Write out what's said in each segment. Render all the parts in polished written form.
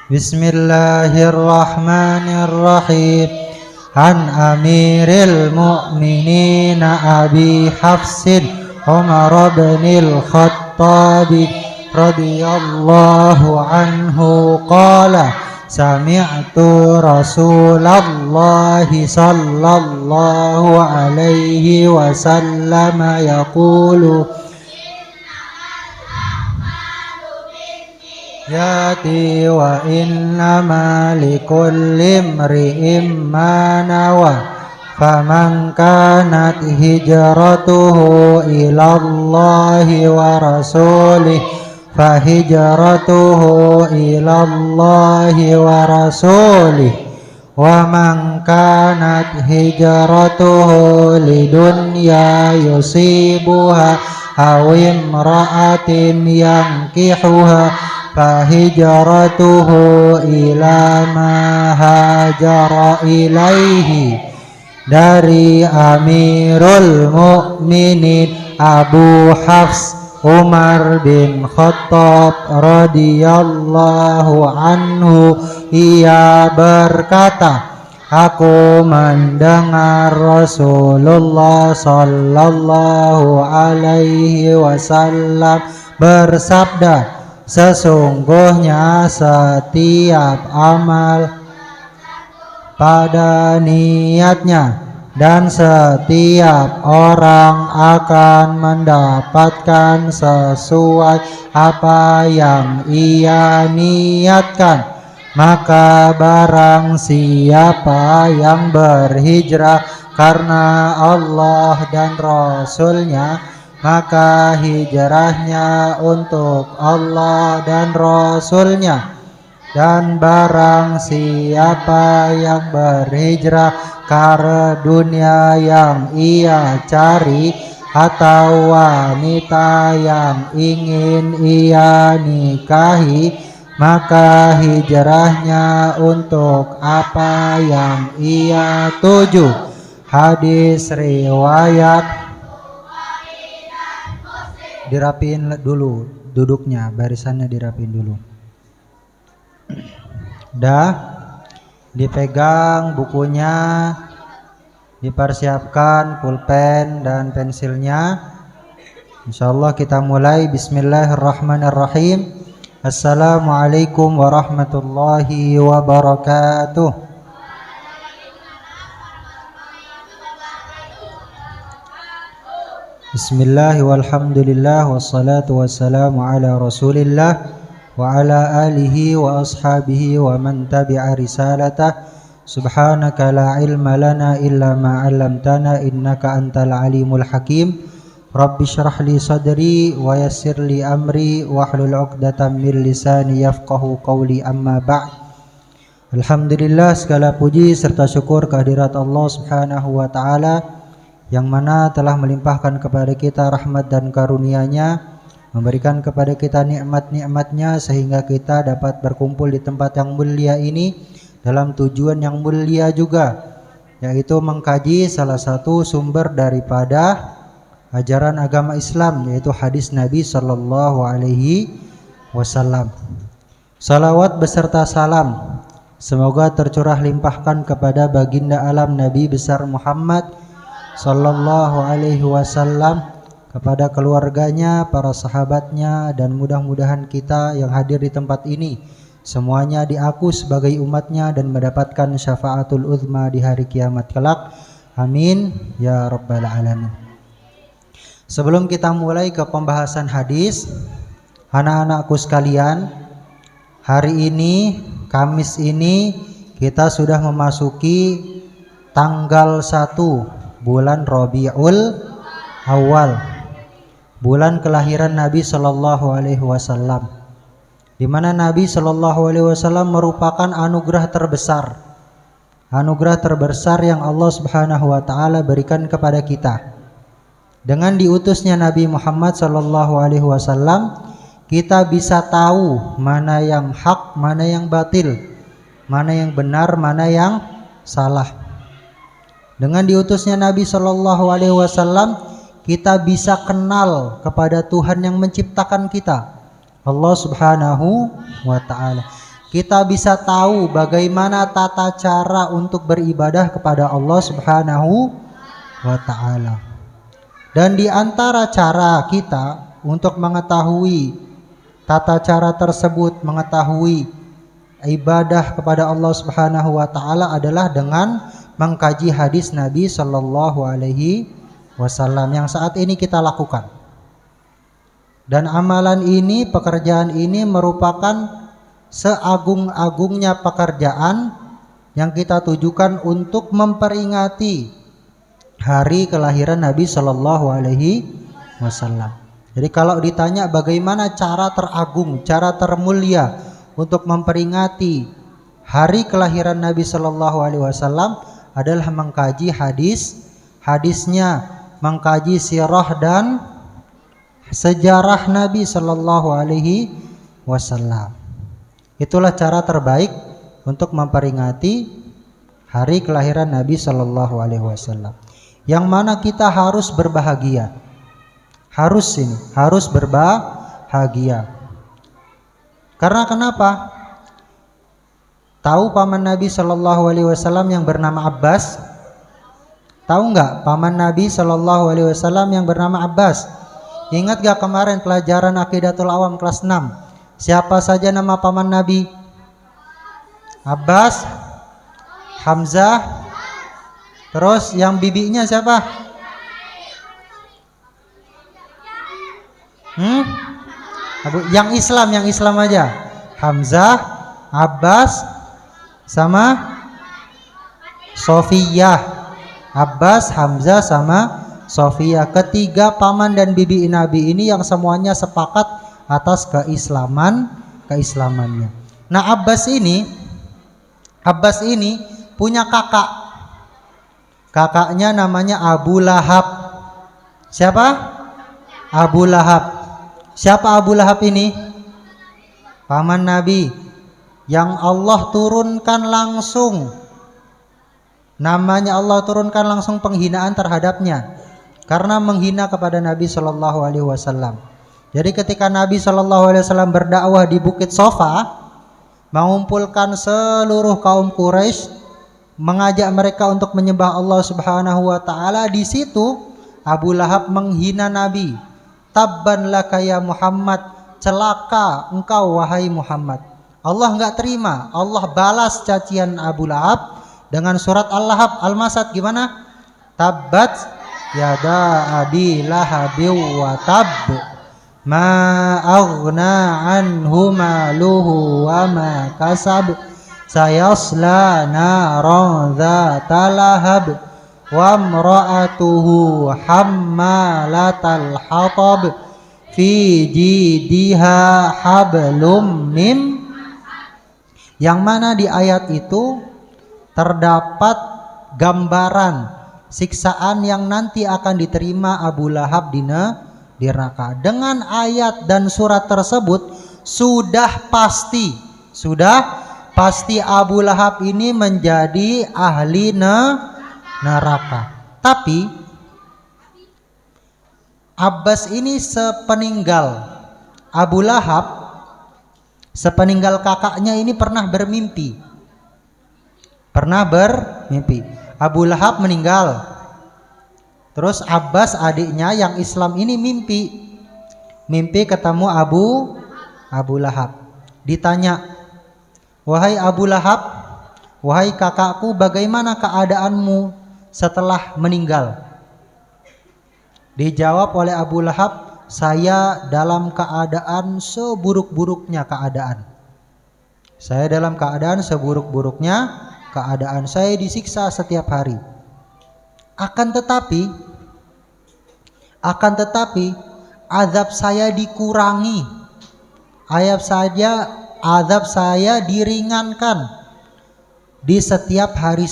Bismillahirrahmanirrahim. An Amiril Mu'minin Abi Hafsin Umar bin Al-Khattab radhiyallahu anhu qala sami'tu Rasulullah sallallahu alaihi wasallam yaqulu yati wa innama likulli imri'in ma nawa faman kanat hijratuhu ilallahi wa rasulih fahijratuhu ilallahi wa rasulih wa man kanat hijratuhu lidunya yusibuha aw imra'atin yankihuha fahijratuhu ila ma hajara ilaihi. Dari Amirul Mukminin Abu Hafs Umar bin Khattab radhiyallahu anhu, ia berkata, aku mendengar Rasulullah sallallahu alaihi wasallam bersabda, sesungguhnya setiap amal pada niatnya dan setiap orang akan mendapatkan sesuai apa yang ia niatkan. Maka barang siapa yang berhijrah karena Allah dan Rasulnya, maka hijrahnya untuk Allah dan Rasulnya. Dan barang siapa yang berhijrah karena dunia yang ia cari atau wanita yang ingin ia nikahi, maka hijrahnya untuk apa yang ia tuju. Hadis riwayat. Dirapiin dulu duduknya, barisannya dirapiin dulu. Dah dipegang bukunya, dipersiapkan pulpen dan pensilnya. Insyaallah kita mulai. Bismillahirrahmanirrahim. Assalamualaikum warahmatullahi wabarakatuh. Bismillah walhamdulillah wassalatu wassalamu ala rasulillah wa ala alihi wa ashabihi wa man tabi'a risalatah. Subhanaka la ilma lana illa ma 'allamtana innaka antal alimul hakim. Rabbi shrah li sadri wa yassir li amri wahlul 'uqdatam min lisani yafqahu qawli, amma ba'd. Alhamdulillah, segala puji serta syukur kehadirat Allah Subhanahu wa taala yang mana telah melimpahkan kepada kita rahmat dan karunia-Nya, memberikan kepada kita nikmat-nikmat-Nya sehingga kita dapat berkumpul di tempat yang mulia ini dalam tujuan yang mulia juga, yaitu mengkaji salah satu sumber daripada ajaran agama Islam, yaitu hadis Nabi sallallahu alaihi wasallam. Salawat beserta salam semoga tercurah limpahkan kepada baginda alam Nabi besar Muhammad sallallahu alaihi wasallam, kepada keluarganya, para sahabatnya, dan mudah-mudahan kita yang hadir di tempat ini semuanya diaku sebagai umatnya dan mendapatkan syafaatul uzma di hari kiamat kelak. Amin ya rabbal alamin. Sebelum kita mulai ke pembahasan hadis, anak-anakku sekalian, hari ini Kamis ini kita sudah memasuki tanggal 1 bulan Rabiul Awal, bulan kelahiran Nabi sallallahu alaihi wasallam, di mana Nabi sallallahu alaihi wasallam merupakan anugerah terbesar yang Allah Subhanahu wa taala berikan kepada kita. Dengan diutusnya Nabi Muhammad sallallahu alaihi wasallam, kita bisa tahu mana yang hak, mana yang batil, mana yang benar, mana yang salah. Dengan diutusnya Nabi Shallallahu Alaihi Wasallam, kita bisa kenal kepada Tuhan yang menciptakan kita, Allah Subhanahu wa Ta'ala. kita bisa tahu bagaimana tata cara untuk beribadah kepada Allah Subhanahu wa taala. Dan di antara cara kita untuk mengetahui tata cara tersebut, mengetahui ibadah kepada Allah Subhanahu wa taala adalah dengan mengkaji hadis Nabi sallallahu alaihi wasallam yang saat ini kita lakukan. Dan amalan ini, pekerjaan ini merupakan seagung-agungnya pekerjaan yang kita tujukan untuk memperingati hari kelahiran Nabi Shallallahu Alaihi Wasallam. Jadi kalau ditanya bagaimana cara teragung, cara termulia untuk memperingati hari kelahiran Nabi Shallallahu Alaihi Wasallam adalah mengkaji hadisnya, mengkaji sirah dan sejarah Nabi Shallallahu Alaihi Wasallam. Itulah cara terbaik untuk memperingati hari kelahiran Nabi Shallallahu Alaihi Wasallam. Yang mana kita harus berbahagia, harus berbahagia. Karena kenapa? Tahu paman Nabi Shallallahu Alaihi Wasallam yang bernama Abbas? Tahu nggak paman Nabi Shallallahu Alaihi Wasallam yang bernama Abbas? Ingat gak kemarin pelajaran Aqidatul Awam kelas 6? Siapa saja nama paman Nabi? Abbas, Hamzah, terus yang bibinya siapa? Yang Islam aja. Hamzah, Abbas, sama Sofiyah. Abbas, Hamzah, sama Sofiyah. Ketiga paman dan bibi Nabi ini yang semuanya sepakat atas keislamannya. Nah, Abbas ini punya kakak. Kakaknya namanya Abu Lahab. Siapa? Abu Lahab. Siapa Abu Lahab ini? Paman Nabi yang Allah turunkan langsung. Namanya Allah turunkan langsung penghinaan terhadapnya karena menghina kepada Nabi Shallallahu Alaihi Wasallam. Jadi ketika Nabi Shallallahu Alaihi Wasallam berdakwah di Bukit Sofa, mengumpulkan seluruh kaum Quraisy, mengajak mereka untuk menyembah Allah Subhanahu Wa Taala, di situ Abu Lahab menghina Nabi. Tabban laka ya Muhammad, celaka engkau wahai Muhammad. Allah enggak terima, Allah balas cacian Abu Lahab dengan surat Al-Lahab, Al-Masad gimana? Tabbat yada abi lahabi wa tab. Ma aghna anhu maluhu wa ma kasab sayasla naran dzata lahab wa imra'atuhu hammalatal hatab fi jidiha hablum mim. Yang mana di ayat itu terdapat gambaran siksaan yang nanti akan diterima Abu Lahab di neraka. Dengan ayat dan surat tersebut sudah pasti Abu Lahab ini menjadi ahli neraka. Tapi Abbas ini sepeninggal Abu Lahab, sepeninggal kakaknya ini pernah bermimpi. Abu Lahab meninggal. Terus Abbas adiknya yang Islam ini mimpi ketemu Abu Lahab. Ditanya, wahai Abu Lahab, wahai kakakku, bagaimana keadaanmu setelah meninggal? Dijawab oleh Abu Lahab, saya dalam keadaan seburuk-buruknya keadaan. Saya dalam keadaan seburuk-buruknya keadaan. Saya disiksa setiap hari. Akan tetapi azab saya dikurangi. Azab saya diringankan di setiap hari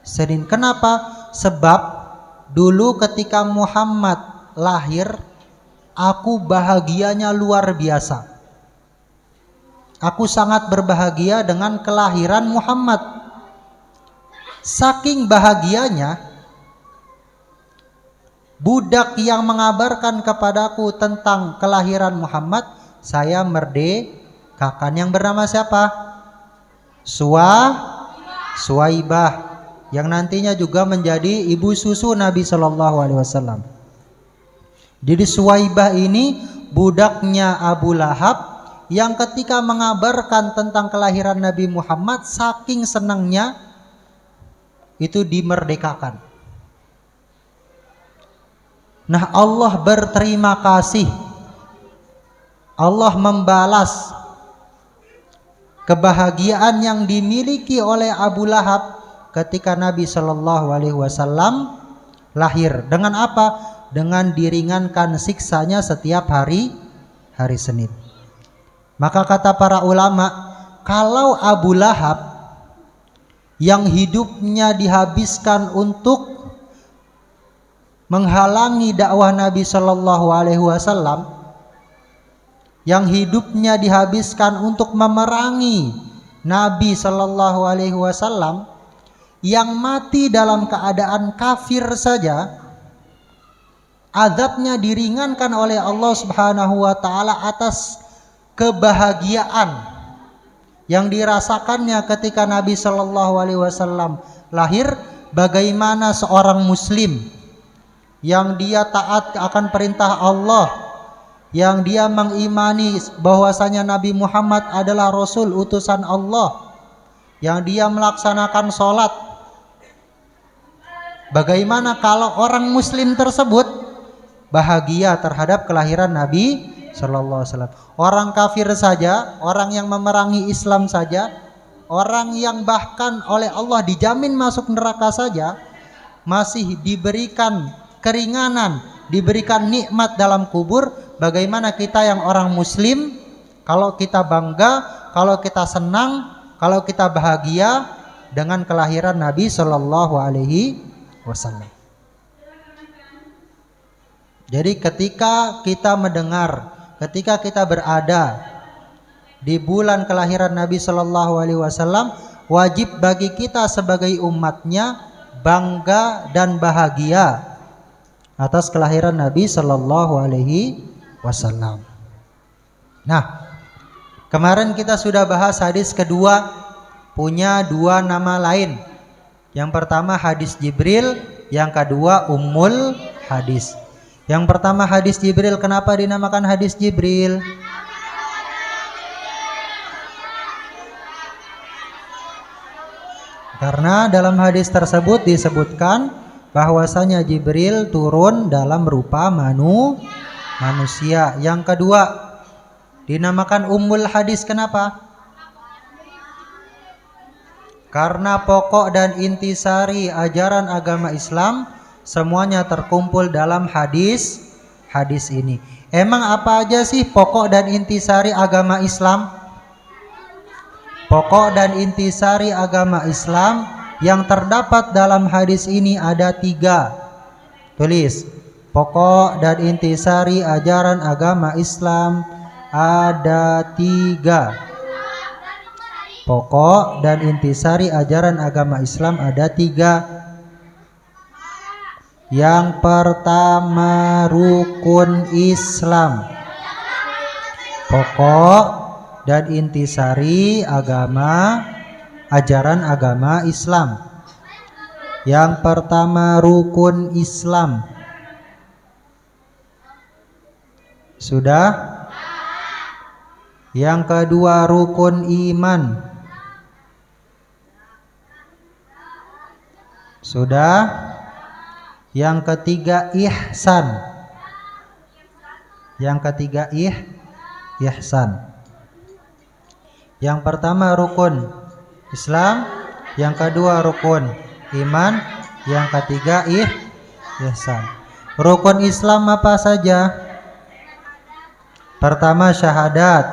Senin. Kenapa? Sebab dulu ketika Muhammad lahir, aku bahagianya luar biasa. Aku sangat berbahagia dengan kelahiran Muhammad. Saking bahagianya, budak yang mengabarkan kepadaku tentang kelahiran Muhammad saya merdekakan. Yang bernama siapa? Suwaibah, yang nantinya juga menjadi ibu susu Nabi Shallallahu Alaihi Wasallam. Jadi Suwaibah ini budaknya Abu Lahab yang ketika mengabarkan tentang kelahiran Nabi Muhammad, saking senangnya itu dimerdekakan. Nah, Allah berterima kasih, Allah membalas kebahagiaan yang dimiliki oleh Abu Lahab ketika Nabi Shallallahu Alaihi Wasallam lahir. Dengan apa? Dengan diringankan siksanya setiap hari Senin. Maka kata para ulama, kalau Abu Lahab yang hidupnya dihabiskan untuk menghalangi dakwah Nabi Shallallahu Alaihi Wasallam, yang hidupnya dihabiskan untuk memerangi Nabi Shallallahu Alaihi Wasallam, yang mati dalam keadaan kafir saja, azabnya diringankan oleh Allah Subhanahu wa taala atas kebahagiaan yang dirasakannya ketika Nabi Shallallahu Alaihi Wasallam lahir. Bagaimana seorang muslim yang dia taat akan perintah Allah, yang dia mengimani bahwasanya Nabi Muhammad adalah Rasul utusan Allah, yang dia melaksanakan sholat, bagaimana kalau orang muslim tersebut bahagia terhadap kelahiran Nabi Sallallahu Alaihi Wasallam? Orang kafir saja, orang yang memerangi Islam saja, orang yang bahkan oleh Allah dijamin masuk neraka saja, masih diberikan keringanan, diberikan nikmat dalam kubur. Bagaimana kita yang orang muslim, kalau kita bangga, kalau kita senang, kalau kita bahagia dengan kelahiran Nabi Sallallahu Alaihi Wasallam. Jadi ketika kita mendengar, ketika kita berada di bulan kelahiran Nabi Shallallahu Alaihi Wasallam, wajib bagi kita sebagai umatnya bangga dan bahagia atas kelahiran Nabi Shallallahu Alaihi Wasallam. Nah, kemarin kita sudah bahas hadis kedua, punya dua nama lain. Yang pertama hadis Jibril, yang kedua Ummul Hadis. Yang pertama hadis Jibril, kenapa dinamakan hadis Jibril? Karena dalam hadis tersebut disebutkan bahwasanya Jibril turun dalam rupa manusia. Yang kedua dinamakan Ummul Hadis, kenapa? Karena pokok dan intisari ajaran agama Islam semuanya terkumpul dalam hadis ini. Emang apa aja sih pokok dan intisari agama Islam? Pokok dan intisari agama Islam yang terdapat dalam hadis ini ada 3. Tulis, pokok dan intisari ajaran agama Islam ada 3. Pokok dan intisari ajaran agama Islam ada 3. Yang pertama rukun Islam, pokok dan intisari ajaran agama Islam. Yang pertama rukun Islam. Sudah? Yang kedua rukun iman. Sudah? Yang ketiga ihsan. Yang ketiga ihsan. Yang pertama rukun Islam, yang kedua rukun iman, yang ketiga ihsan. Rukun Islam apa saja? Pertama syahadat,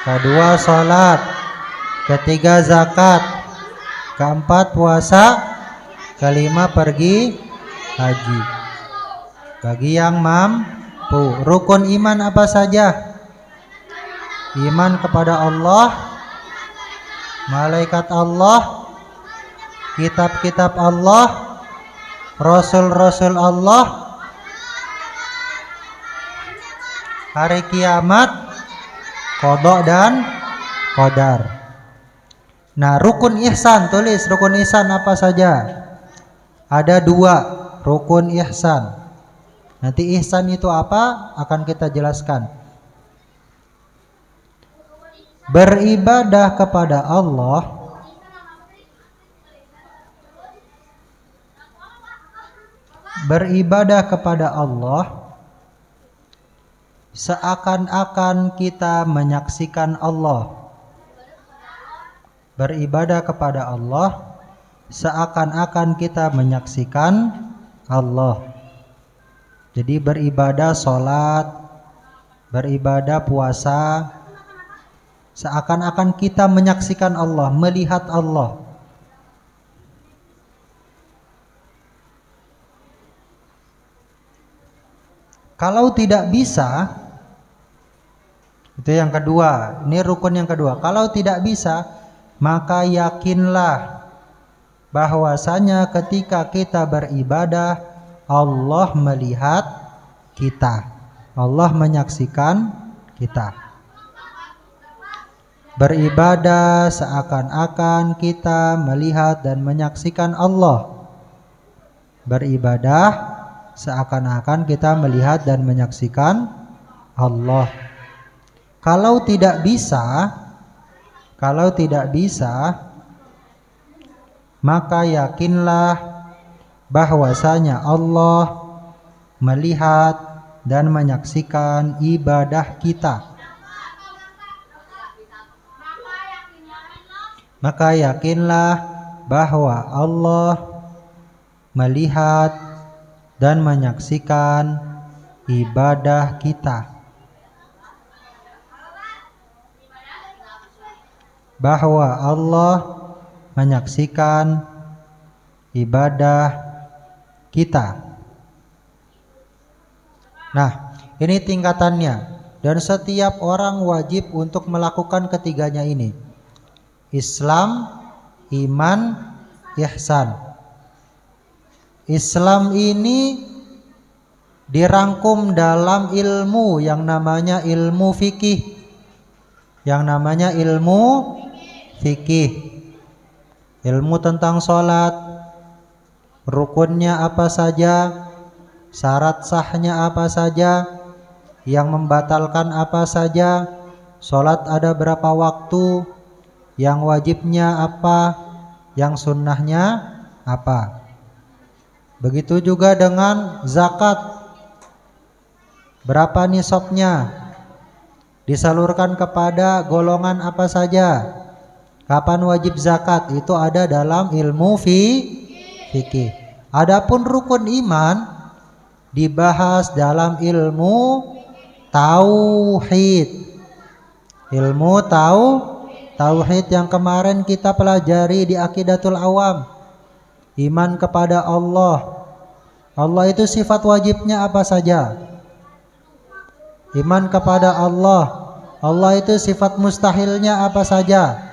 kedua sholat, ketiga zakat, keempat puasa, kelima pergi haji. Bagi yang mampu. Rukun iman apa saja? Iman kepada Allah, malaikat Allah, kitab-kitab Allah, rasul-rasul Allah, hari kiamat, qada dan qadar. Nah, rukun ihsan, tulis rukun ihsan apa saja? Ada 2 rukun ihsan. Nanti ihsan itu apa akan kita jelaskan. Beribadah kepada Allah seakan-akan kita menyaksikan Allah. Beribadah kepada Allah seakan-akan kita menyaksikan Allah. Jadi beribadah sholat, beribadah puasa, seakan-akan kita menyaksikan Allah, melihat Allah. Kalau tidak bisa, itu yang kedua, ini rukun yang kedua. Kalau tidak bisa, maka yakinlah bahwasanya ketika kita beribadah, Allah melihat kita, Allah menyaksikan kita. Beribadah seakan-akan kita melihat dan menyaksikan Allah. Beribadah seakan-akan kita melihat dan menyaksikan Allah. Kalau tidak bisa, maka yakinlah bahwasanya Allah melihat dan menyaksikan ibadah kita. Maka yakinlah bahwa Allah melihat dan menyaksikan ibadah kita. Bahwa Allah menyaksikan ibadah kita. Nah, ini tingkatannya, dan setiap orang wajib untuk melakukan ketiganya ini. Islam, iman, ihsan. Islam ini dirangkum dalam ilmu yang namanya ilmu fikih. Yang namanya ilmu fikih. Ilmu tentang sholat, rukunnya apa saja, syarat sahnya apa saja, yang membatalkan apa saja, sholat ada berapa waktu, yang wajibnya apa, yang sunnahnya apa. Begitu juga dengan zakat, berapa nisabnya, disalurkan kepada golongan apa saja, kapan wajib zakat, itu ada dalam ilmu fikih. Adapun rukun iman dibahas dalam ilmu tauhid. Ilmu tauhid yang kemarin kita pelajari di Aqidatul Awam. Iman kepada Allah. Allah itu sifat wajibnya apa saja? Iman kepada Allah. Allah itu sifat mustahilnya apa saja?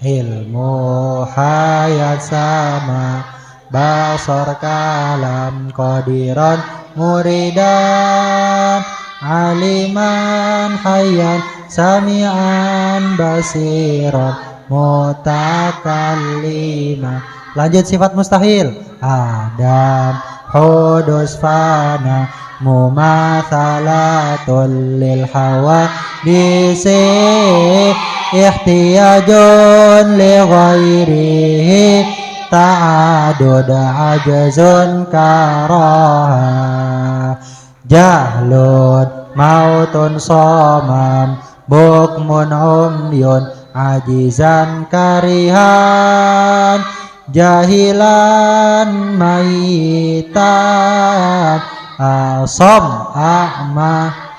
Ilmu hayat sama basar kalam qadiran muridan aliman hayyan sami'an basiran mutakallima. Lanjut sifat mustahil. Adam hudus fana mumathalatul lil hawa disi ihtiyajun li ghairihi ta'adud ajazun karaha jahlun mautun somam bukmun umyun ajizan karihan jahilan maitan asom a'ma.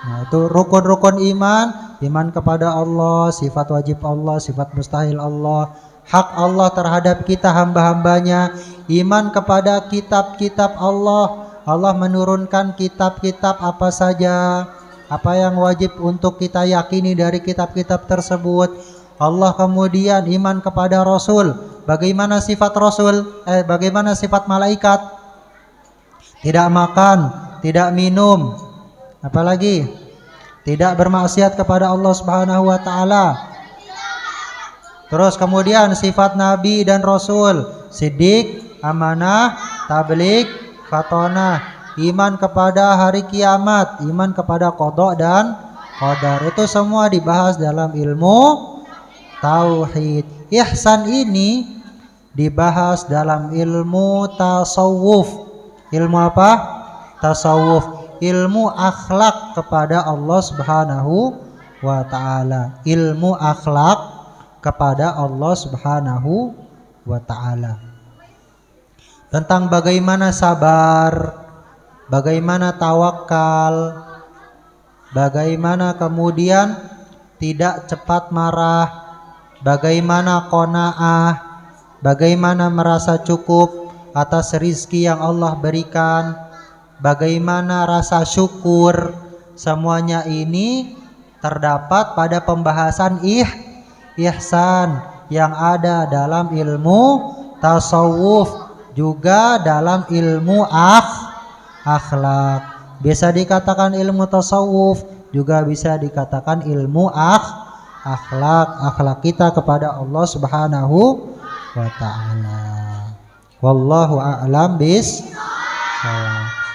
Nah, itu rukun-rukun iman. Iman kepada Allah, sifat wajib Allah, sifat mustahil Allah, hak Allah terhadap kita hamba-hambanya. Iman kepada kitab-kitab Allah. Allah menurunkan kitab-kitab apa saja. Apa yang wajib untuk kita yakini dari kitab-kitab tersebut? Allah, kemudian iman kepada Rasul. Bagaimana sifat Rasul? Bagaimana sifat malaikat? Tidak makan, tidak minum, apalagi tidak bermaksiat kepada Allah Subhanahu wa taala. Terus kemudian sifat Nabi dan Rasul, siddiq, amanah, tabligh, fatonah, iman kepada hari kiamat, iman kepada qada dan qadar. Itu semua dibahas dalam ilmu tauhid. Ihsan ini dibahas dalam ilmu tasawuf. Ilmu apa? Tasawuf. Ilmu akhlak kepada Allah Subhanahu wa taala. Ilmu akhlak kepada Allah Subhanahu wa taala. Tentang bagaimana sabar, bagaimana tawakal, bagaimana kemudian tidak cepat marah, bagaimana qanaah, bagaimana merasa cukup atas rizki yang Allah berikan, bagaimana rasa syukur. Semuanya ini terdapat pada pembahasan ihsan yang ada dalam ilmu tasawuf, juga dalam ilmu akhlak. Bisa dikatakan ilmu tasawuf, juga bisa dikatakan ilmu akhlak kita kepada Allah Subhanahu wa taala. Wallahu a'lam bis.